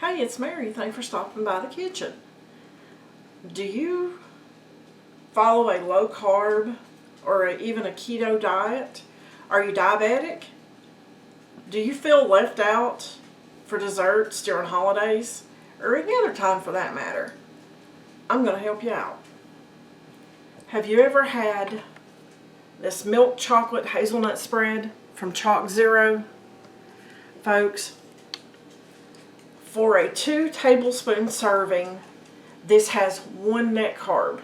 Hey, it's Mary. Thanks for stopping by the kitchen. Do you follow a low carb or even a keto diet? Are you diabetic? Do you feel left out for desserts during holidays or any other time for that matter? I'm going to help you out. Have you ever had this milk chocolate hazelnut spread from Choczero? Folks, for a 2 tablespoon serving, this has 1 net carb.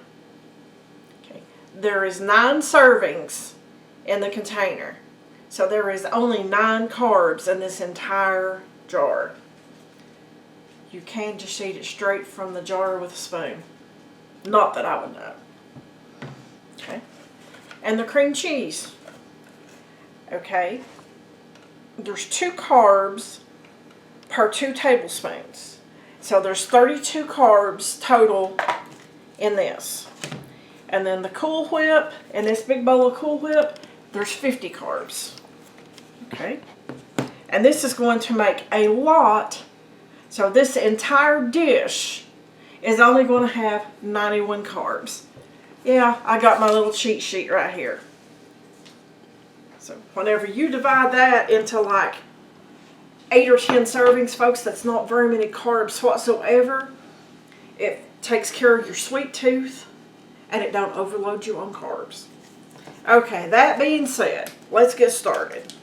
Okay. There is 9 servings in the container. So there is only 9 carbs in this entire jar. You can just eat it straight from the jar with a spoon. Not that I would know. Okay. And the cream cheese. Okay. There's 2 carbs per 2 tablespoons. So there's 32 carbs total in this. And then the Cool Whip, in this big bowl of Cool Whip, there's 50 carbs. Okay. And this is going to make a lot. So this entire dish is only going to have 91 carbs. Yeah, I got my little cheat sheet right here. So whenever you divide that into like 8 or 10 servings, folks, that's not very many carbs whatsoever. It takes care of your sweet tooth and it don't overload you on carbs. Okay, that being said, let's get started.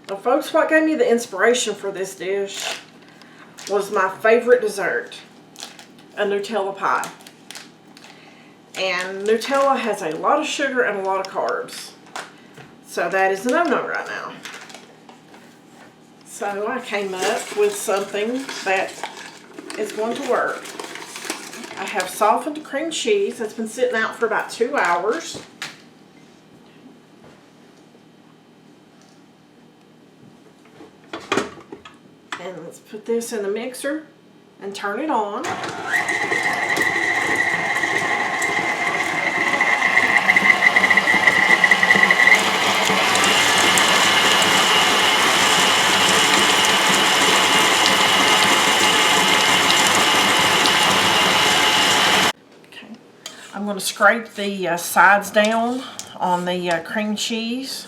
Now, folks, what gave me the inspiration for this dish was my favorite dessert, a Nutella pie. And Nutella has a lot of sugar and a lot of carbs. So that is a no-no right now. So I came up with something that is going to work. I have softened cream cheese that's been sitting out for about 2 hours. And let's put this in the mixer and turn it on. I'm going to scrape the sides down on the cream cheese.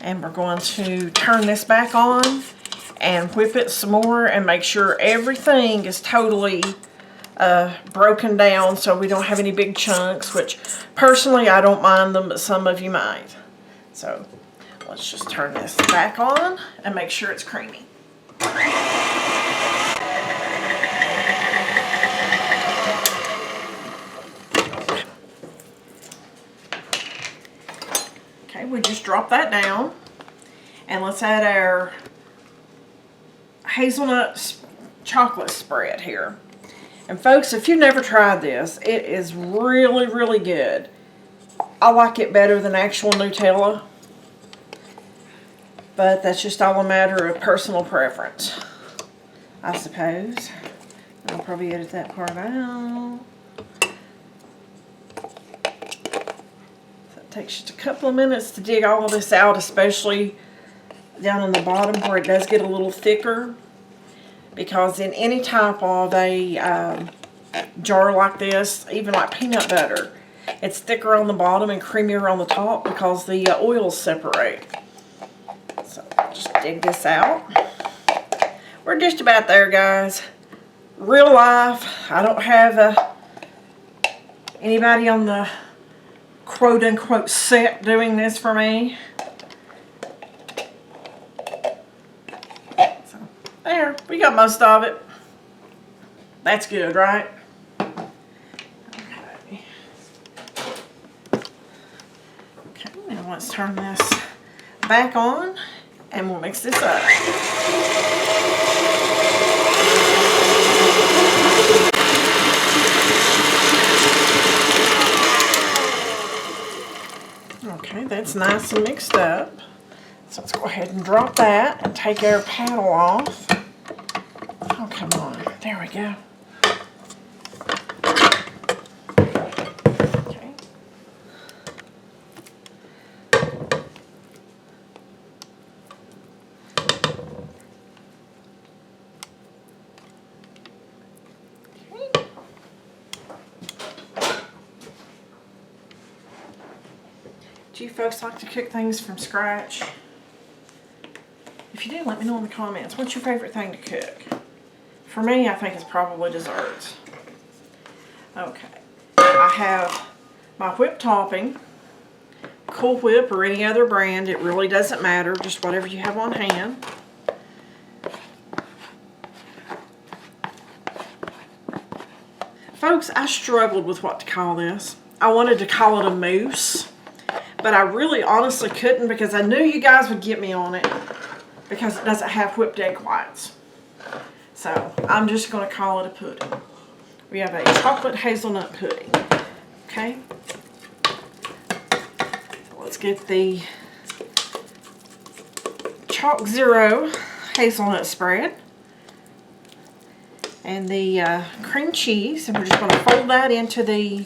And we're going to turn this back on and whip it some more and make sure everything is totally broken down so we don't have any big chunks, which personally I don't mind them, but some of you might. So let's just turn this back on and make sure it's creamy. Okay, we just drop that down. And let's add our hazelnut chocolate spread here. And folks, if you've never tried this, it is really, really good. I like it better than actual Nutella. But that's just all a matter of personal preference, I suppose. I'll probably edit that part out. It takes just a couple of minutes to dig all of this out, especially down in the bottom where it does get a little thicker, because in any type of a jar like this, even like peanut butter, it's thicker on the bottom and creamier on the top because the oils separate. So just dig this out. We're just about there, guys. Real life. I don't have anybody on the quote-unquote set doing this for me. So, there, we got most of it. That's good, right? Okay. Okay, now let's turn this back on and we'll mix this up. Okay, that's nice and mixed up. So let's go ahead and drop that and take our paddle off. Oh, come on. There we go. Okay. Do you folks like to cook things from scratch? If you do, let me know in the comments. What's your favorite thing to cook? For me, I think it's probably desserts. Okay. I have my whipped topping. Cool Whip or any other brand. It really doesn't matter. Just whatever you have on hand. Folks, I struggled with what to call this. I wanted to call it a mousse, but I really honestly couldn't because I knew you guys would get me on it because it doesn't have whipped egg whites. So I'm just going to call it a pudding. We have a chocolate hazelnut pudding. Okay. Let's get the choczero hazelnut spread and the cream cheese, and we're just going to fold that into the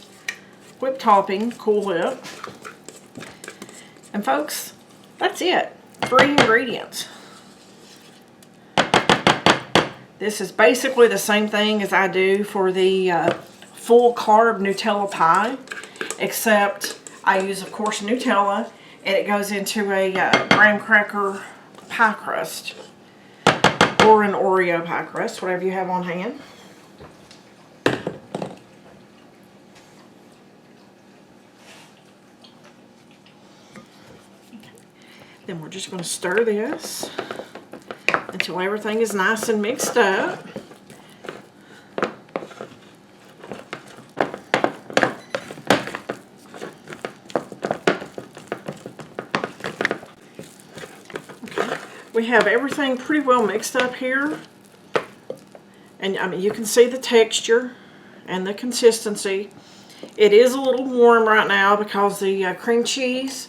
whipped topping, Cool Whip. And folks, that's it. 3 ingredients. This is basically the same thing as I do for the full carb Nutella pie, except I use, of course, Nutella, and it goes into a graham cracker pie crust or an Oreo pie crust, whatever you have on hand. Okay. Then we're just going to stir this until everything is nice and mixed up. We have everything pretty well mixed up here, and I mean you can see the texture and the consistency. It is a little warm right now because the cream cheese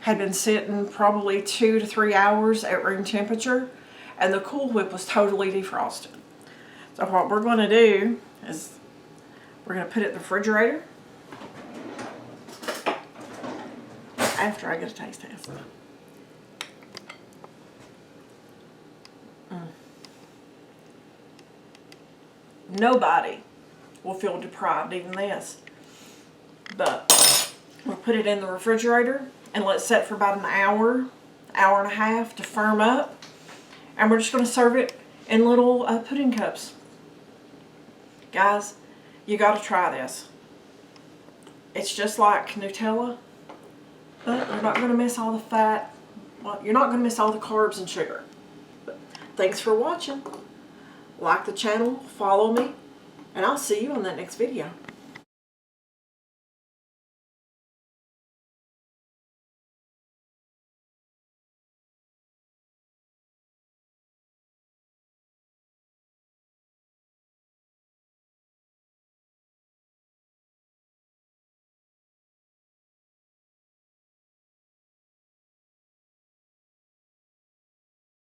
had been sitting probably 2 to 3 hours at room temperature, and the Cool Whip was totally defrosted. So what we're going to do is we're going to put it in the refrigerator after I get a taste test. Nobody will feel deprived eating this. But we'll put it in the refrigerator and let it set for about an hour, hour and a half to firm up. And we're just going to serve it in little pudding cups. Guys, you got to try this. It's just like Nutella, but you're not going to miss all the fat. Well, you're not going to miss all the carbs and sugar. But thanks for watching. Like the channel, follow me, and I'll see you on that next video.